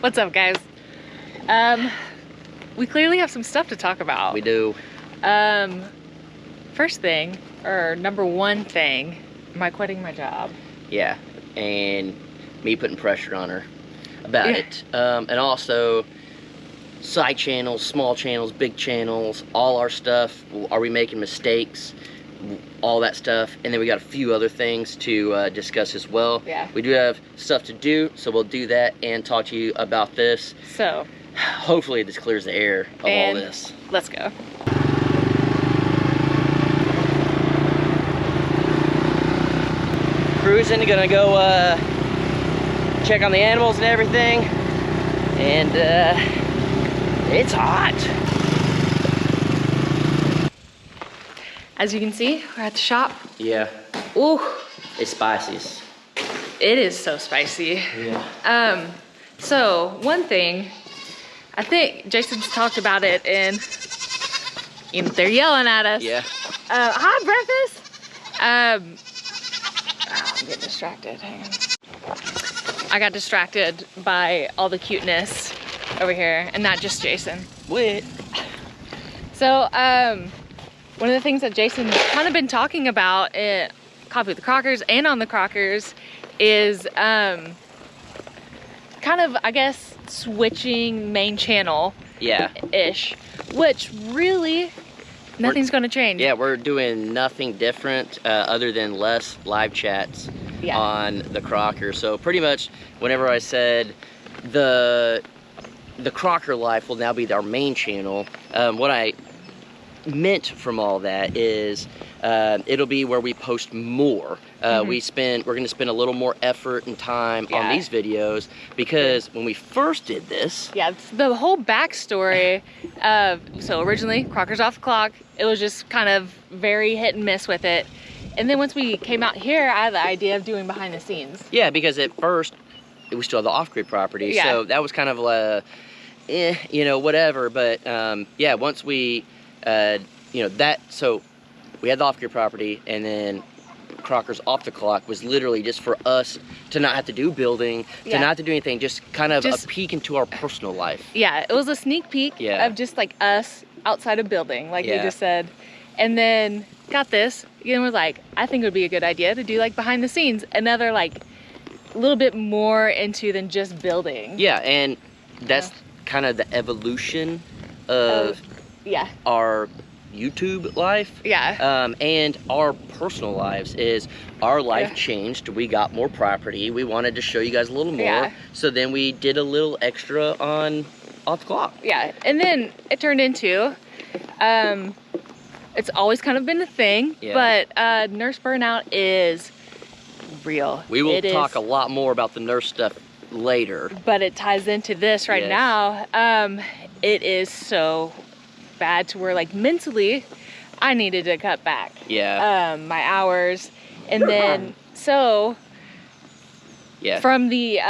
What's up, guys? We clearly have some stuff to talk about. We do. First thing, or number one thing, am I quitting my job? Yeah, and me putting pressure on her about it. And also, side channels, small channels, big channels, all our stuff. Are we making mistakes? All that stuff. And then we got a few other things to discuss as well. Yeah. We do have stuff to do, so we'll do that and talk to you about this. So, hopefully this clears the air of all this. Let's go. Cruising, gonna go check on the animals and everything. And it's hot. As you can see, we're at the shop. Yeah. Ooh. It's spicy. It is so spicy. Yeah. So one thing, I think Jason's talked about it and they're yelling at us. Yeah. Hi, breakfast. I'm getting distracted, hang on. I got distracted by all the cuteness over here and not just Jason. What? So, one of the things that Jason's kind of been talking about at Coffee with the Crockers and on the Crockers is kind of, I guess, switching main channel ish, which really nothing's going to change. Yeah, we're doing nothing different other than less live chats on the Crocker. So pretty much whenever I said the Crocker life will now be our main channel, what I meant from all that is it'll be where we post more. We're going to spend a little more effort and time on these videos because when we first did this, the whole backstory of, so originally Crockers Off the Clock, it was just kind of very hit and miss with it. And then once we came out here, I had the idea of doing behind the scenes. Yeah, because at first we still had the off-grid property, so that was kind of whatever. But yeah, once we so we had the off-grid property, and then Crockers Off the Clock was literally just for us to not have to do building, to not have to do anything, just kind of a peek into our personal life. Yeah, it was a sneak peek of just like us outside of building, like you just said. And then got this, and was like, I think it would be a good idea to do like behind the scenes, another like a little bit more into than just building. Yeah, and that's kind of the evolution of our YouTube life, and our personal lives. Is our life changed? We got more property. We wanted to show you guys a little more, so then we did a little extra on Off the Clock. Yeah, and then it turned into, it's always kind of been a thing, but nurse burnout is real. We will talk a lot more about the nurse stuff later, but it ties into this right now. It is so bad to where like mentally I needed to cut back my hours, and then so from the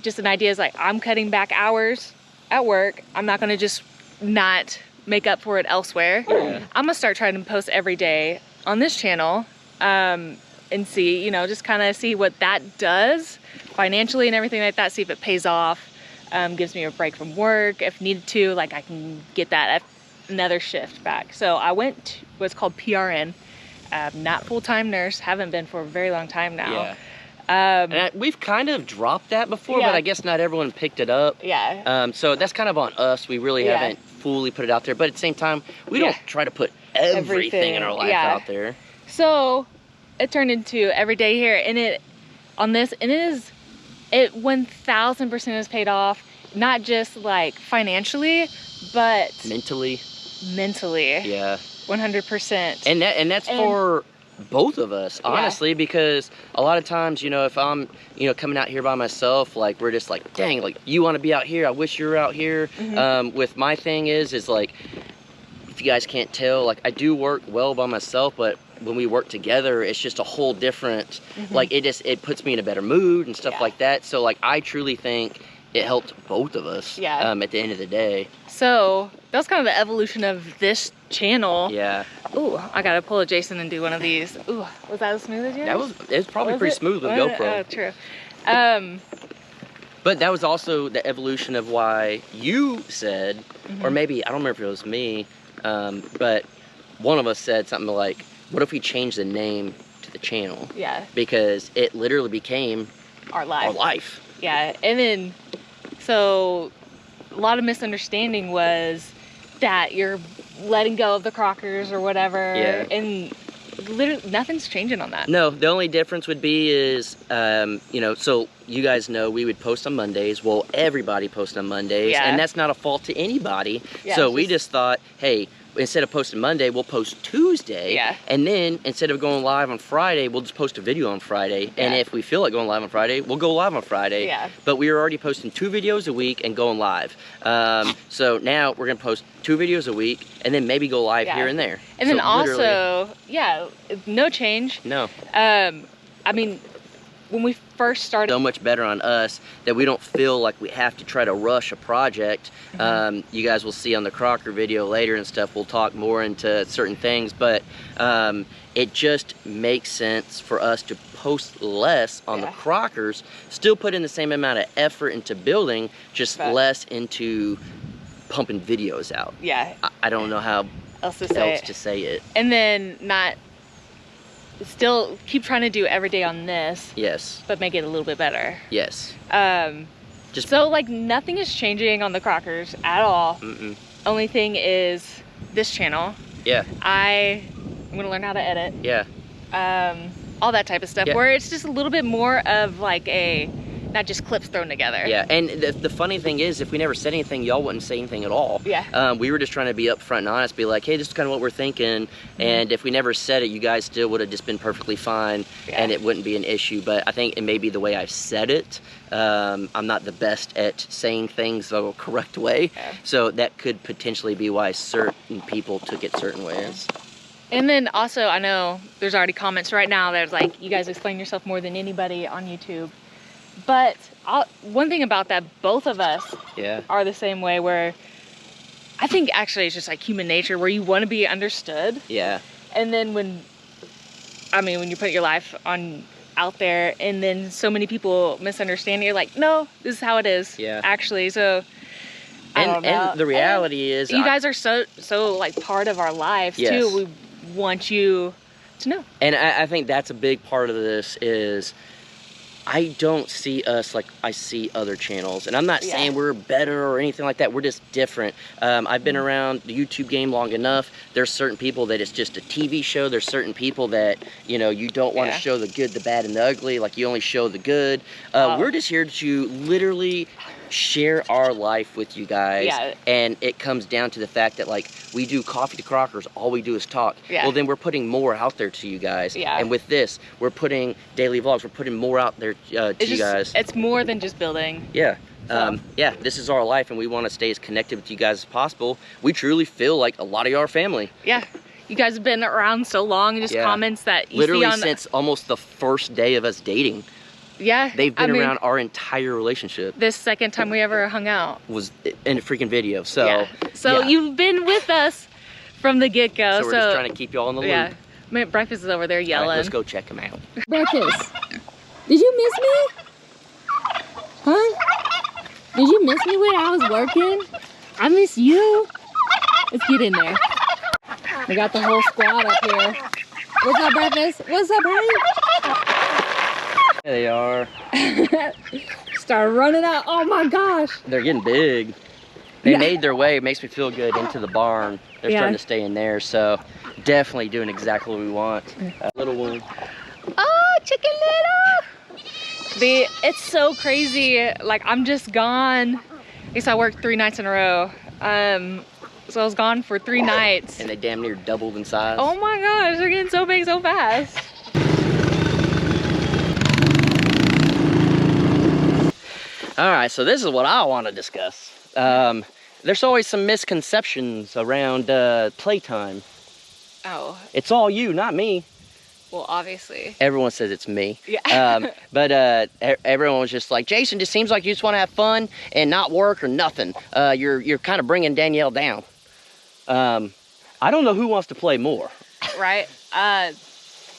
just an idea is like, I'm cutting back hours at work. I'm not gonna just not make up for it elsewhere. I'm gonna start trying to post every day on this channel and see, just kind of see what that does financially and everything like that, see if it pays off, gives me a break from work if needed to, like I can get that another shift back. So I went to what's called PRN, not full-time nurse, haven't been for a very long time now. And we've kind of dropped that before, but I guess not everyone picked it up. So that's kind of on us. We really haven't fully put it out there, but at the same time, we don't try to put everything in our life out there. So it turned into every day here, and it 1000% is paid off, not just like financially, but mentally. 100%. And that's for both of us, honestly, because a lot of times, if I'm, coming out here by myself, like we're just like, dang, like you want to be out here, I wish you were out here. With my thing is like, if you guys can't tell, like I do work well by myself, but when we work together, it's just a whole different, like it puts me in a better mood and stuff like that. So like, I truly think it helped both of us at the end of the day. So that's kind of the evolution of this channel. Ooh, I gotta pull a Jason and do one of these. Ooh, was that as smooth as yours? It was probably pretty smooth with GoPro. Oh, true. But that was also the evolution of why you said, or maybe, I don't remember if it was me, but one of us said something like, what if we change the name to the channel? Yeah. Because it literally became our life. Yeah, and then, so a lot of misunderstanding was that you're letting go of the Crockers or whatever, and literally nothing's changing on that. No, the only difference would be is, you know, so you guys know we would post on Mondays. Well, everybody posts on Mondays, and that's not a fault to anybody. So we just thought, hey, instead of posting Monday, we'll post Tuesday. And then instead of going live on Friday, we'll just post a video on Friday. And if we feel like going live on Friday, we'll go live on Friday. But we were already posting 2 videos a week and going live. So now we're gonna post 2 videos a week and then maybe go live here and there. And so then also, no change. No. I mean, when we first started, so much better on us that we don't feel like we have to try to rush a project. You guys will see on the Crocker video later and stuff, we'll talk more into certain things, but it just makes sense for us to post less on the Crockers, still put in the same amount of effort into building, just less into pumping videos out. I don't know how else to say it. And then still keep trying to do every day on this. But make it a little bit better. Just so like nothing is changing on the Crockers at all. Only thing is this channel. I'm gonna learn how to edit. All that type of stuff where it's just a little bit more of like not just clips thrown together. And the funny thing is, if we never said anything, y'all wouldn't say anything at all. We were just trying to be upfront and honest, be like, hey, this is kind of what we're thinking. And if we never said it, you guys still would have just been perfectly fine and it wouldn't be an issue. But I think it may be the way I've said it. I'm not the best at saying things the correct way. So that could potentially be why certain people took it certain ways. And then also, I know there's already comments right now that's like, you guys explain yourself more than anybody on YouTube. But one thing about that, both of us are the same way, where I think actually it's just like human nature where you want to be understood. And then when you put your life out there and then so many people misunderstand, you're like, no, this is how it is. Actually, so I don't know. And the reality is, you guys are so like part of our lives too. We want you to know. And I think that's a big part of this is, I don't see us like I see other channels, and I'm not saying we're better or anything like that. We're just different. I've been around the YouTube game long enough. There's certain people that it's just a TV show. There's certain people that, you know, you don't want to show the good, the bad, and the ugly. Like, you only show the good. We're just here to literally share our life with you guys, and it comes down to the fact that, like, we do Coffee to Crockers, all we do is talk. Well, then we're putting more out there to you guys, and with this, we're putting daily vlogs, we're putting more out there to you guys. It's more than just building. This is our life, and we want to stay as connected with you guys as possible. We truly feel like a lot of you are family. You guys have been around so long, and just comments that you literally see on since almost the first day of us dating. They've been around our entire relationship. This second time we ever hung out was in a freaking video. So you've been with us from the get-go. So we're just trying to keep y'all in the loop. Breakfast is over there yelling. All right, let's go check him out. Breakfast, did you miss me? Huh? Did you miss me when I was working? I miss you. Let's get in there. We got the whole squad up here. What's up, Breakfast? What's up, honey? There they are. Start running out. Oh my gosh. They're getting big. They made their way, it makes me feel good, into the barn. They're starting to stay in there, so definitely doing exactly what we want. Little one. Oh, Chicken Little! It's so crazy. Like, I'm just gone. I guess I worked 3 nights in a row. So I was gone for 3 nights. And they damn near doubled in size. Oh my gosh, they're getting so big so fast. All right, so this is what I want to discuss. There's always some misconceptions around playtime. It's all you, not me. Well, obviously. Everyone says it's me. But everyone was just like, Jason, just seems like you just want to have fun and not work or nothing. You're kind of bringing Danielle down. I don't know who wants to play more. Right.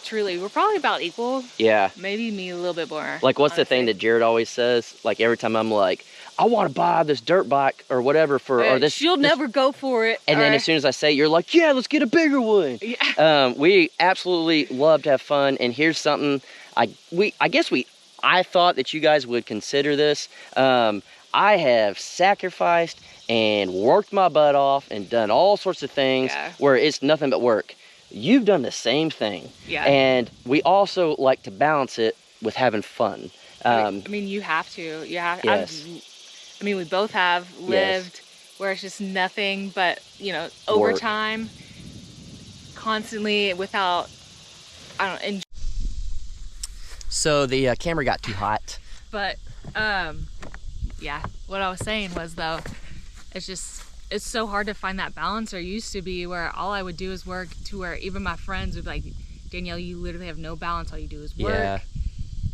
truly, we're probably about equal. Yeah. Maybe me a little bit more. Like, what's honestly. the thing that Jared always says? Like, every time I'm like, I want to buy this dirt bike or whatever for, or this. She'll never go for it. And then as soon as I say, you're like, yeah, let's get a bigger one. Yeah. We absolutely love to have fun. And here's something I thought that you guys would consider this. I have sacrificed and worked my butt off and done all sorts of things where it's nothing but work. You've done the same thing. Yeah. And we also like to balance it with having fun. I mean, you have to. You have. Yes. I mean, we both have lived where it's just nothing but, you know, overtime, constantly without, I don't know. So the camera got too hot. But, yeah, what I was saying was, though, it's so hard to find that balance, or used to be, where all I would do is work, to where even my friends would be like, Danielle, you literally have no balance, all you do is work. Yeah.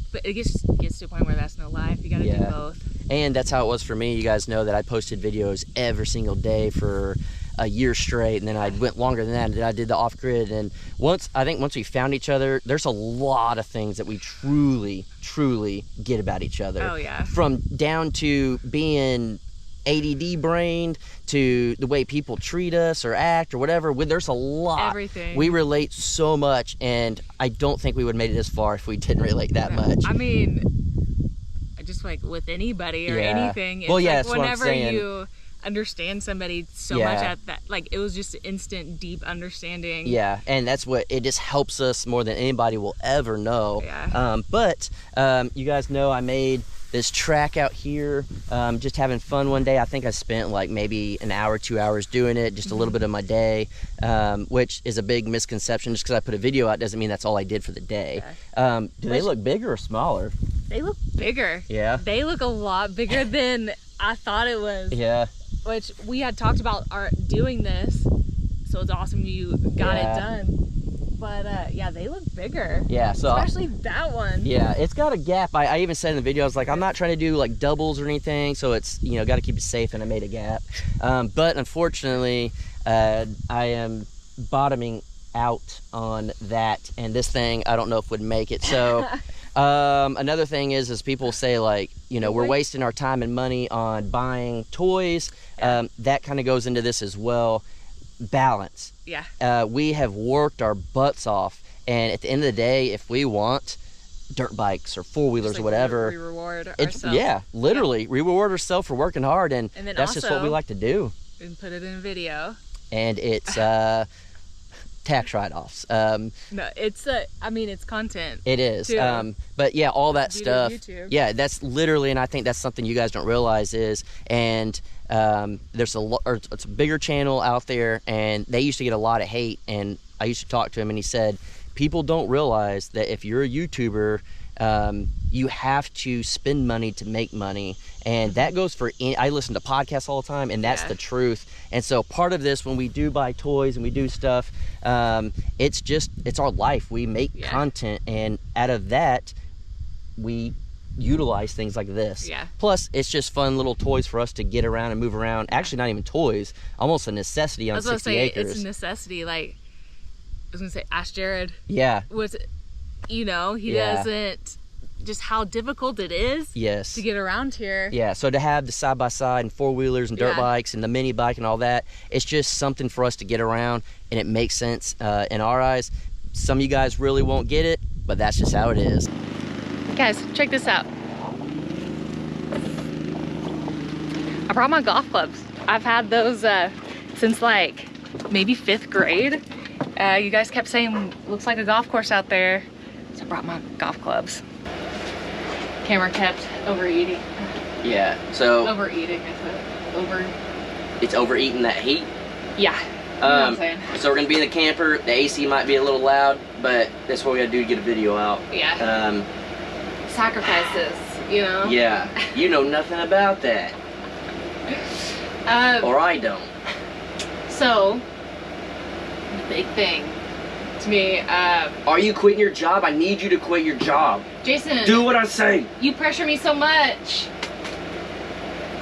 But it gets to a point where that's no life. You gotta do both. And that's how it was for me. You guys know that I posted videos every single day for a year straight, and then I went longer than that, and I did the off-grid. And I think once we found each other, there's a lot of things that we truly get about each other. Oh yeah. From down to being ADD brained to the way people treat us or act or whatever. There's a lot. Everything. We relate so much, and I don't think we would have made it this far if we didn't relate that much. I mean, just like with anybody or anything. It's that's like whenever what I'm saying. You understand somebody so much at that, like, it was just instant, deep understanding. Yeah, and that's what, it just helps us more than anybody will ever know. Yeah. But you guys know I made this track out here, just having fun one day. I think I spent like maybe an hour, 2 hours doing it, just a little bit of my day, which is a big misconception. Just because I put a video out doesn't mean that's all I did for the day. Do they look bigger or smaller? They look bigger. Yeah. They look a lot bigger than I thought it was. Yeah. Which we had talked about doing this, so it's awesome you got it done. But yeah, they look bigger. Yeah, so especially that one. Yeah, it's got a gap. I even said in the video, I was like, I'm not trying to do like doubles or anything, so it's, you know, got to keep it safe, and I made a gap. But unfortunately, I am bottoming out on that, and this thing I don't know if would make it. So another thing is people say, like, you know, we're wasting our time and money on buying toys. That kind of goes into this as well. Balance. Yeah. We have worked our butts off, and at the end of the day, if we want dirt bikes or four-wheelers, like, or whatever, we reward ourselves. Yeah, literally reward ourselves for working hard, and that's just what we like to do. And put it in a video. And it's tax write-offs. No, it's I mean, it's content. It is. But yeah, all that stuff. Yeah, that's literally, and I think that's something you guys don't realize is, and there's it's a bigger channel out there, and they used to get a lot of hate, and I used to talk to him, and he said, people don't realize that if you're a YouTuber, you have to spend money to make money, and that goes for I listen to podcasts all the time, and that's the truth. And so part of this, when we do buy toys and we do stuff, it's our life. We make content, and out of that we utilize things like this. Plus, it's just fun little toys for us to get around and move around. Actually, not even toys, almost a necessity on 60 acres. It's a necessity. Like, I was gonna say, ask Jared. Yeah. You know, he doesn't, just how difficult it is to get around here. Yeah, so to have the side-by-side and four-wheelers and dirt bikes and the mini bike and all that, it's just something for us to get around, and it makes sense in our eyes. Some of you guys really won't get it, but that's just how it is. Guys, check this out. I brought my golf clubs. I've had those since like maybe 5th grade. You guys kept saying, looks like a golf course out there. So I brought my golf clubs. Camera kept overeating. Yeah, so... Overeating, I said. It's overeating that heat? Yeah. You know what I'm saying. So we're gonna be in the camper. The AC might be a little loud, but that's what we gotta do to get a video out. Yeah. Sacrifices, you know? Yeah, you know nothing about that. Or I don't. So, the big thing to me, are you quitting your job? I need you to quit your job. Jason. Do what I say. You pressure me so much.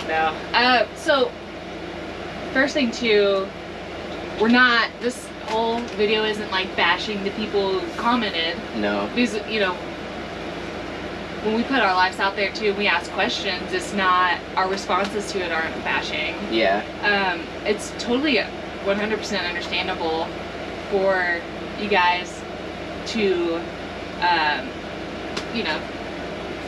No. So, first thing too, we're not, whole video isn't like bashing the people who commented. No. Because, you know, when we put our lives out there too, we ask questions, it's not, our responses to it aren't bashing. Yeah. It's totally 100% understandable for you guys to, you know,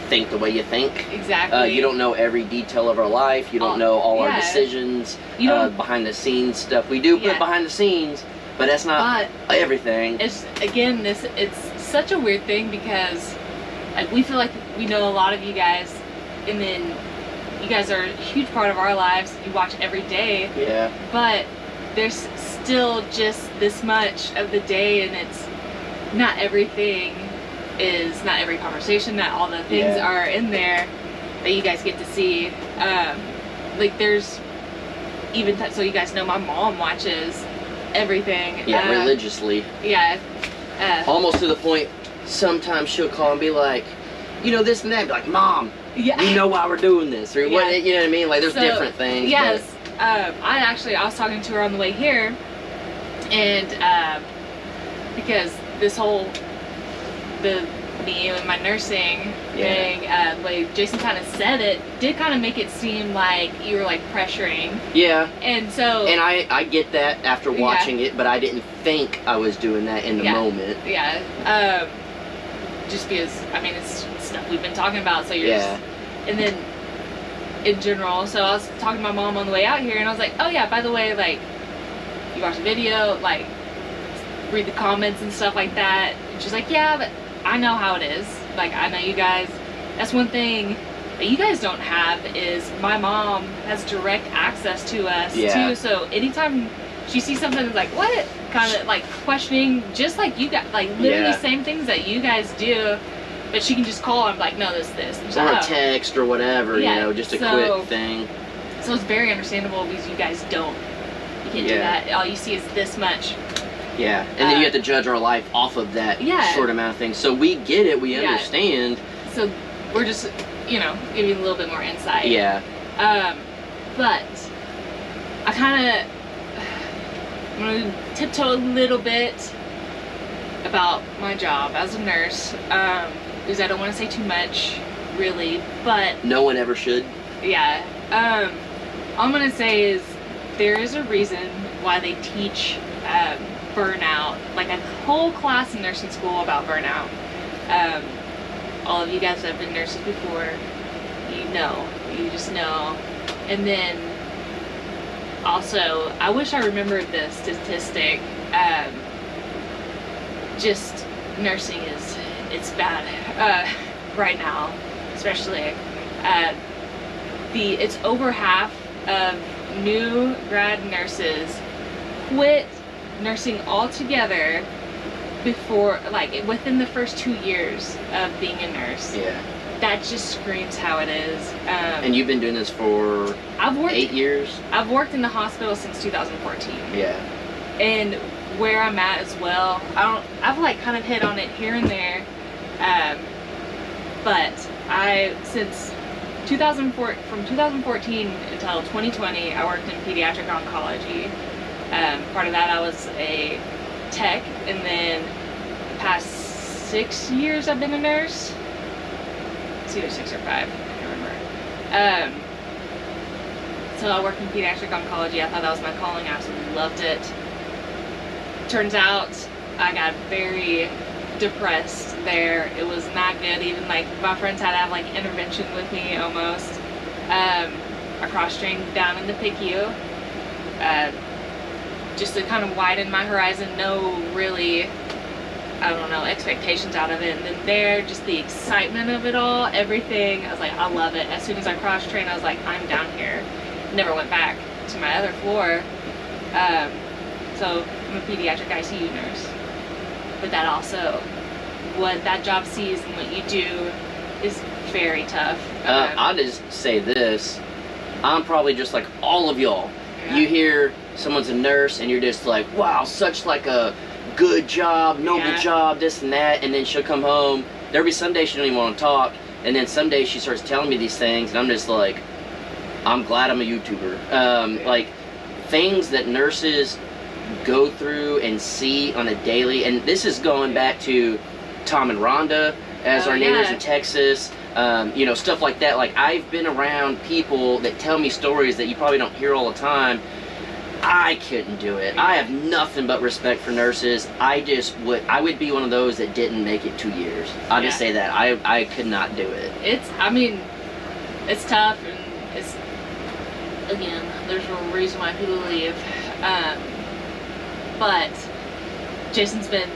think the way you think. Exactly. You don't know every detail of our life. You don't know all our decisions, you don't, behind the scenes stuff. We do put behind the scenes, but that's not everything. It's, again, it's such a weird thing because like, we feel like we know a lot of you guys, and then you guys are a huge part of our lives. You watch every day. Yeah. But there's still just this much of the day, and it's not everything is, not every conversation, not all the things are in there that you guys get to see. Like there's even, so you guys know my mom watches everything. Yeah, religiously. Yeah. Almost to the point, sometimes she'll call and be like, you know, this and that. Be like, Mom, you know why we're doing this, or what? You know what I mean? Like, there's different things. Yes. I was talking to her on the way here, and because this whole me and my nursing thing, the way Jason kind of said it, did kind of make it seem like you were like pressuring. Yeah. And so. And I get that after watching it, but I didn't think I was doing that in the moment. Yeah. Just because, I mean, it's stuff we've been talking about, so you're just, and then in general, so I was talking to my mom on the way out here, and I was like, oh yeah, by the way, like, you watch the video, like, read the comments and stuff like that. And she's like, yeah, but I know how it is. Like, I know you guys, that's one thing that you guys don't have, is my mom has direct access to us too, so anytime she sees something that's like, what? Kind of like questioning, just like you guys, like literally same things that you guys do, but she can just call and be like, no, this. Or a text or whatever, you know, just a quick thing. So it's very understandable because you guys don't. You can't do that. All you see is this much. Yeah, and then you have to judge our life off of that short amount of things. So we get it, we understand. So we're just, you know, giving you a little bit more insight. Yeah. But I kind of, I'm going to tiptoe a little bit about my job as a nurse, because I don't want to say too much, really, but... No one ever should. Yeah. All I'm going to say is there is a reason why they teach burnout, like a whole class in nursing school about burnout. All of you guys that have been nurses before, you just know. And then also, I wish I remembered the statistic. Just nursing it's bad right now, especially. It's over half of new grad nurses quit nursing altogether before, like, within the first 2 years of being a nurse. Yeah. That just screams how it is. And you've been doing this for 8 years? I've worked in the hospital since 2014. Yeah. And where I'm at as well, I've like kind of hit on it here and there. But since 2004, from 2014 until 2020, I worked in pediatric oncology. Part of that I was a tech, and then the past 6 years I've been a nurse. It's either 6 or 5, I can't remember. So I worked in pediatric oncology. I thought that was my calling. I absolutely loved it. Turns out I got very depressed there. It was not good. Even like my friends had to have like intervention with me almost. I cross-trained down in the PICU. Just to kind of widen my horizon, no really, I don't know, expectations out of it. And then there, just the excitement of it all, everything, I was like, I love it. As soon as I cross-trained, I was like, I'm down here. Never went back to my other floor. So I'm a pediatric ICU nurse. But that also, what that job sees and what you do is very tough. I'll just say this. I'm probably just like all of y'all. Yeah. You hear someone's a nurse and you're just like, wow, such like a good job, noble job, this and that, and then she'll come home. There'll be some days she don't even want to talk, and then some days she starts telling me these things, and I'm just like, I'm glad I'm a YouTuber. Like, things that nurses go through and see on a daily, and this is going back to Tom and Rhonda as our neighbors in Texas, you know, stuff like that. Like, I've been around people that tell me stories that you probably don't hear all the time. I couldn't do it. I have nothing but respect for nurses. I would be one of those that didn't make it 2 years. I'll just say that. I could not do it. I mean, it's tough, and it's, again, there's a reason why people leave. But Jason's been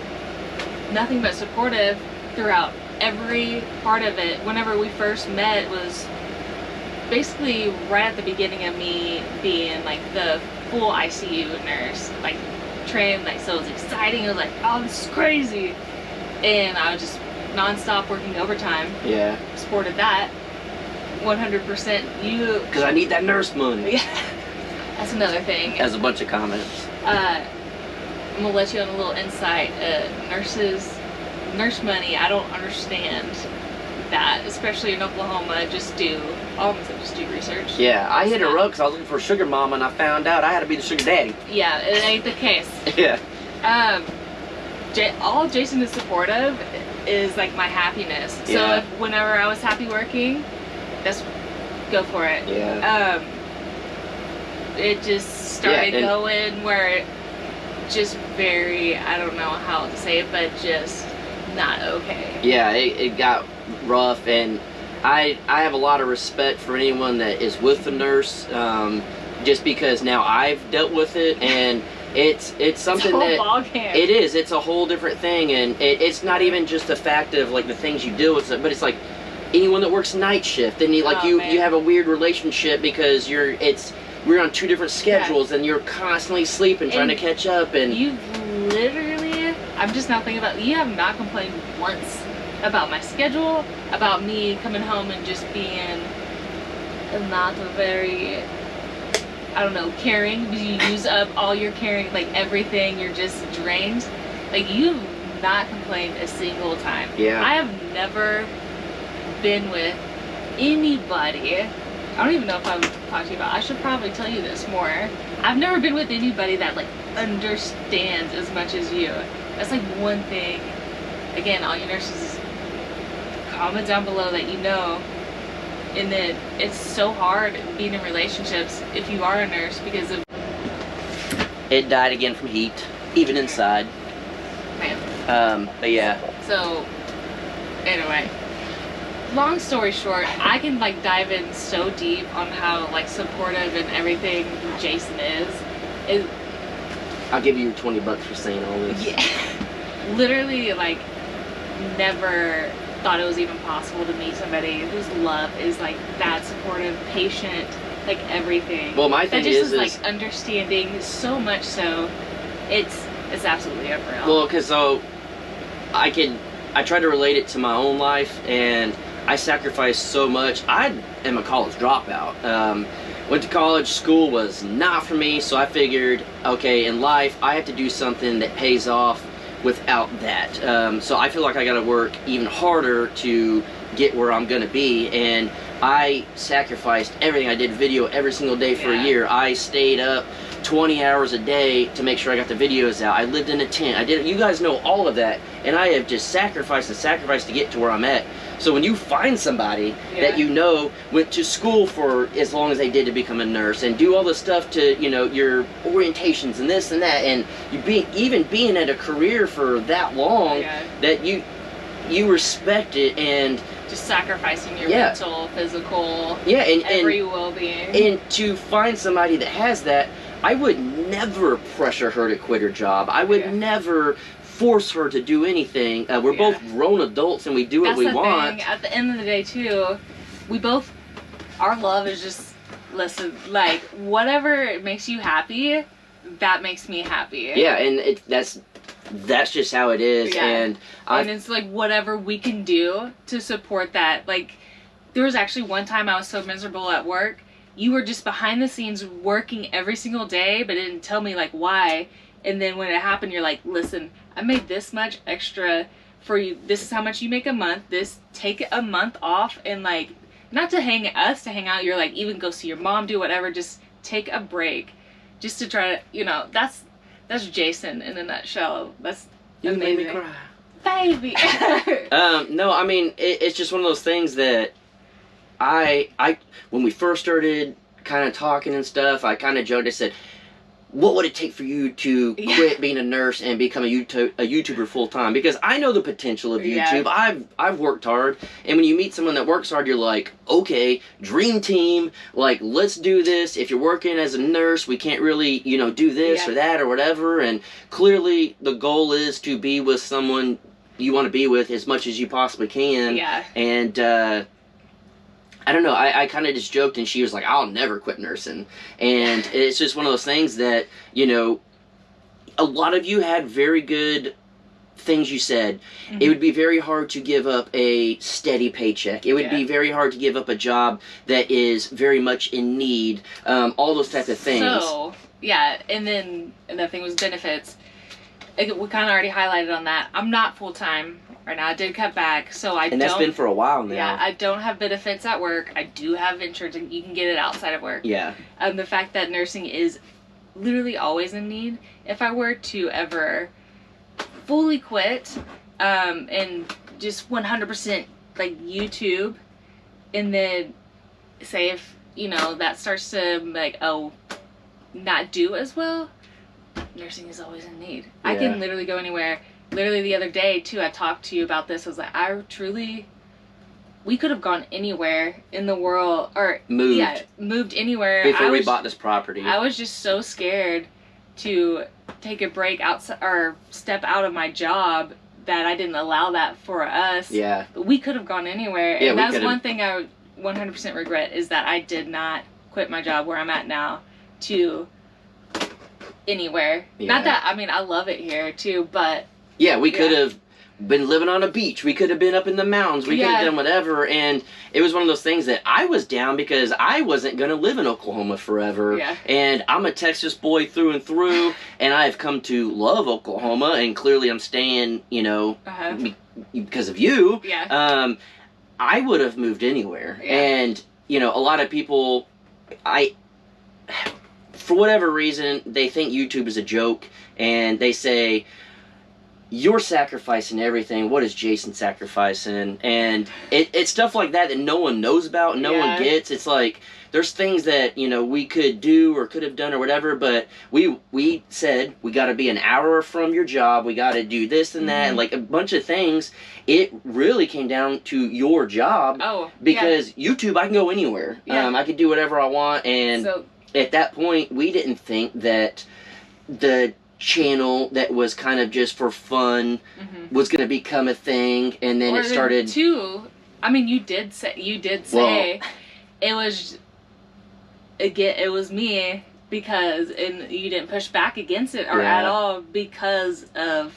nothing but supportive throughout every part of it. Whenever we first met was basically right at the beginning of me being like the full ICU nurse, like trained, like, so it was exciting. I was like, oh, this is crazy. And I was just non-stop working overtime. Yeah. Supported that 100%. You, because I need that nurse money. Yeah. That's another thing. Has a bunch of comments. I'm gonna let you on a little insight. Nurse money, I don't understand that, especially in Oklahoma. Just do research. Yeah, I hit her up because I was looking for a sugar mama, and I found out I had to be the sugar daddy. Yeah, it ain't the case. Yeah. All Jason is supportive is like my happiness. So if whenever I was happy working, that's go for it. Yeah. It just started going where it just very, I don't know how to say it, but just not okay. Yeah, it got rough, and I have a lot of respect for anyone that is with a nurse, just because now I've dealt with it, and it's something it's a whole different thing, and it's not even just the fact of like the things you deal with, but it's like anyone that works night shift, and you have a weird relationship because we're on 2 different schedules, and you're constantly sleeping, trying to catch up, and you've literally, I'm just not thinking about, you have not complained once about my schedule, about me coming home and just being not very, I don't know, caring, because you use up all your caring, like everything, you're just drained. Like, you've not complained a single time. Yeah. I have never been with anybody, I don't even know if I'm talking to you about, I should probably tell you this more. I've never been with anybody that like understands as much as you. That's like one thing. Again, all you nurses, comment down below that you know. And then it's so hard being in relationships if you are a nurse because of... It died again from heat, even inside. Man. But yeah. So, anyway. Long story short, I can like dive in so deep on how like supportive and everything Jason is. I'll give you $20 for saying all this. Yeah. Literally, like, never thought it was even possible to meet somebody whose love is like that supportive, patient, like everything. Well, my thing that just is like understanding so much so it's absolutely unreal. Well, because so I try to relate it to my own life, and I sacrificed so much. I am a college dropout. Went to college, school was not for me, so I figured, okay, in life, I have to do something that pays off without that. So I feel like I gotta work even harder to get where I'm gonna be, and I sacrificed everything. I did video every single day for a year. I stayed up 20 hours a day to make sure I got the videos out. I lived in a tent. You guys know all of that, and I have just sacrificed and sacrificed to get to where I'm at. So when you find somebody that you know went to school for as long as they did to become a nurse and do all the stuff to, you know, your orientations and this and that, and even being at a career for that long, that you respect it, and just sacrificing your mental, physical, and every well-being. And to find somebody that has that, I would never pressure her to quit her job. I would never force her to do anything. We're both grown adults, and we do what we want. Thing. At the end of the day, too, our love is just, listen, like, whatever makes you happy, that makes me happy. Yeah, and that's just how it is. And it's like whatever we can do to support that. Like, there was actually one time I was so miserable at work. You were just behind the scenes working every single day, but didn't tell me like why. And then when it happened, you're like, listen, I made this much extra for you. This is how much you make a month. Take a month off, and like, not to hang out. You're like, even go see your mom, do whatever. Just take a break, just to try to, you know, that's That's Jason in a nutshell. That's you amazing. made me cry. Baby. No, I mean, it's just one of those things that when we first started kind of talking and stuff, I kind of joked. I said, what would it take for you to quit being a nurse and become a YouTuber full time? Because I know the potential of YouTube. I've worked hard, and when you meet someone that works hard, you're like, okay, dream team, like, let's do this. If you're working as a nurse, we can't really, do this or that or whatever. And clearly, the goal is to be with someone you want to be with as much as you possibly can. Yeah. And I don't know, I kind of just joked, and she was like, I'll never quit nursing. And it's just one of those things that, a lot of you had very good things you said. Mm-hmm. It would be very hard to give up a steady paycheck. It would be very hard to give up a job that is very much in need, all those type of things. So, yeah, and then the thing was benefits. We kind of already highlighted on that. I'm not full-time right now. I did cut back, so And that's been for a while now. Yeah, I don't have benefits at work. I do have insurance, and you can get it outside of work. Yeah. The fact that nursing is literally always in need. If I were to ever fully quit, and just 100% like YouTube, and then say if, that starts to not do as well, nursing is always in need. Yeah. I can literally go anywhere. Literally the other day, too, I talked to you about this. I was like, we could have gone anywhere in the world, or moved anywhere. Before we bought this property. I was just so scared to take a break outside or step out of my job that I didn't allow that for us. Yeah. But we could have gone anywhere. Yeah, and that's one thing I 100% regret, is that I did not quit my job where I'm at now to anywhere. Yeah. Not that, I love it here too, but yeah, we could have been living on a beach. We could have been up in the mountains. We could have done whatever. And it was one of those things that I was down because I wasn't going to live in Oklahoma forever. Yeah. And I'm a Texas boy through and through. And I have come to love Oklahoma. And clearly I'm staying, because of you. Yeah. I would have moved anywhere. Yeah. And, a lot of people, for whatever reason, they think YouTube is a joke. And they say, you're sacrificing everything. What is Jason sacrificing? And it's stuff like that no one knows about, no one gets. It's like, there's things that, we could do or could have done or whatever, but we said, we got to be an hour from your job, we got to do this and that, and like a bunch of things. It really came down to your job. Oh, because YouTube, I can go anywhere. Yeah. I can do whatever I want, and at that point, we didn't think that the channel that was kind of just for fun was going to become a thing, and then it started. You did say it was me, and you didn't push back against it at all because of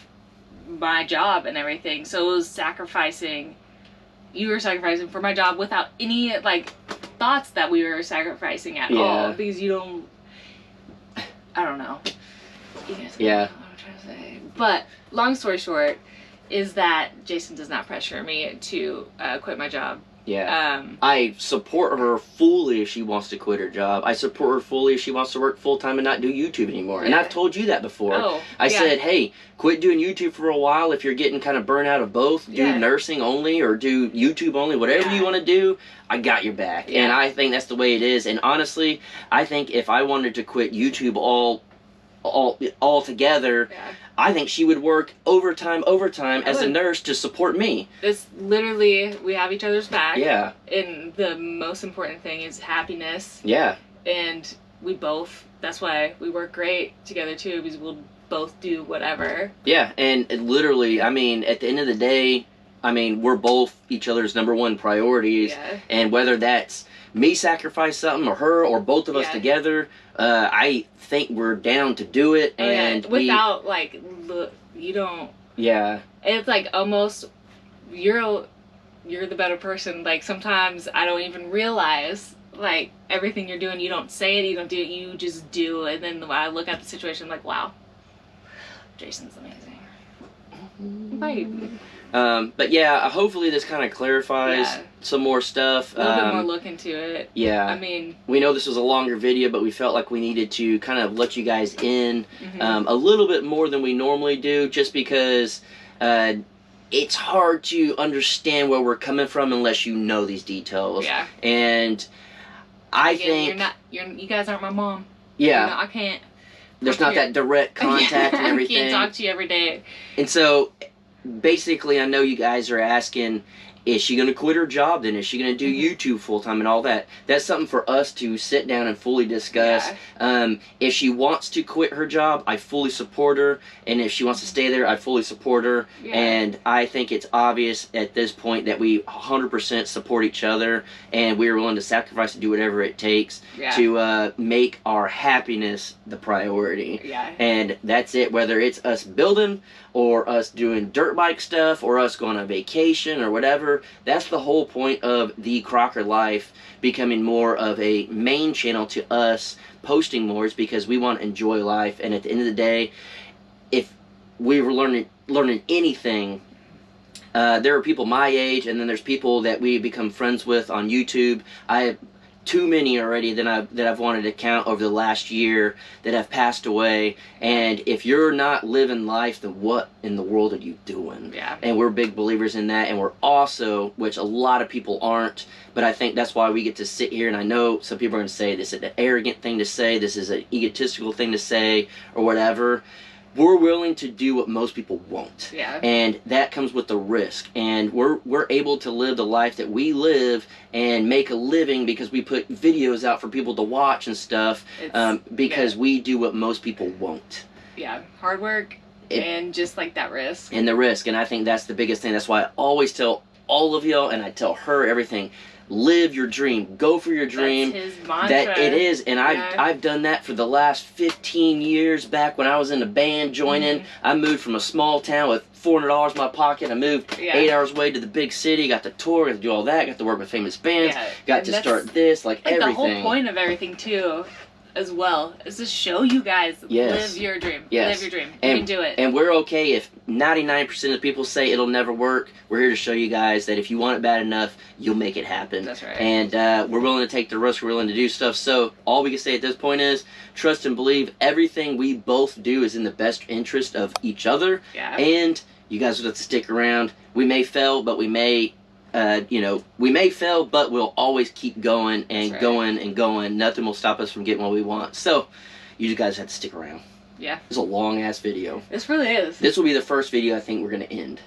my job and everything. So it was sacrificing. You were sacrificing for my job without any thoughts that we were sacrificing at all, because you don't. I don't know. You guys know what I'm trying to say. But long story short is that Jason does not pressure me to quit my job. Yeah. I support her fully if she wants to quit her job. I support her fully if she wants to work full time and not do YouTube anymore. Yeah. And I've told you that before. I said, hey, quit doing YouTube for a while. If you're getting kind of burnt out of both, do nursing only or do YouTube only. Whatever you want to do, I got your back. And I think that's the way it is. And honestly, I think if I wanted to quit YouTube all together, I think she would work overtime as a nurse to support me. It's literally, we have each other's back. Yeah. And the most important thing is happiness. Yeah. And that's why we work great together too, because we'll both do whatever. Yeah, and literally, at the end of the day, we're both each other's number one priorities. Yeah. And whether that's me sacrifice something or her or both of us together, I think we're down to do it. And without you don't. Yeah. It's almost you're the better person. Sometimes I don't even realize everything you're doing. You don't say it. You don't do it. You just do. And then when I look at the situation, wow, Jason's amazing. Baby. But yeah, hopefully this kind of clarifies some more stuff. A little bit more look into it. Yeah. I mean, we know this was a longer video, but we felt like we needed to kind of let you guys in a little bit more than we normally do, just because it's hard to understand where we're coming from unless you know these details. Yeah. And I think you guys aren't my mom. Yeah. You know, I can't. There's not that direct contact and everything. I can't talk to you every day. And so, basically, I know you guys are asking, is she going to quit her job then? Is she going to do YouTube full-time and all that? That's something for us to sit down and fully discuss. Yeah. If she wants to quit her job, I fully support her. And if she wants to stay there, I fully support her. Yeah. And I think it's obvious at this point that we 100% support each other. And we're willing to sacrifice and do whatever it takes to make our happiness the priority. Yeah. And that's it. Whether it's us building or us doing dirt bike stuff or us going on vacation or whatever, that's the whole point of the Crocker life becoming more of a main channel to us posting more, is because we want to enjoy life. And at the end of the day, if we were learning anything, there are people my age, and then there's people that we become friends with on YouTube. I have too many already that I've wanted to count over the last year that have passed away. And if you're not living life, then what in the world are you doing? Yeah. And we're big believers in that, and we're also, which a lot of people aren't, but I think that's why we get to sit here. And I know some people are going to say this is an arrogant thing to say, this is an egotistical thing to say, or whatever. We're willing to do what most people won't. Yeah. And that comes with the risk. And we're able to live the life that we live and make a living because we put videos out for people to watch and stuff, because we do what most people won't. Yeah, hard work and just like that risk. And the risk. And I think that's the biggest thing. That's why I always tell all of y'all, and I tell her everything, live your dream. Go for your dream. That's his mantra. That it is. And I've done that for the last 15 years. Back when I was in the band joining, I moved from a small town with $400 in my pocket. I moved 8 hours away to the big city. Got to tour, got to do all that. Got to work with famous bands. Got to start this, like everything. The whole point of everything too, as well, is to show you guys, live your dream. Live your dream. You can do it. And we're okay if 99% of people say it'll never work. We're here to show you guys that if you want it bad enough, you'll make it happen. That's right. And we're willing to take the risk. We're willing to do stuff. So all we can say at this point is trust and believe everything we both do is in the best interest of each other. Yeah. And you guys will have to stick around. We may fail, but we may... we may fail, but we'll always keep going and going and going. Nothing will stop us from getting what we want. So, you guys have to stick around. Yeah. It's a long-ass video. This really is. This will be the first video I think we're going to end.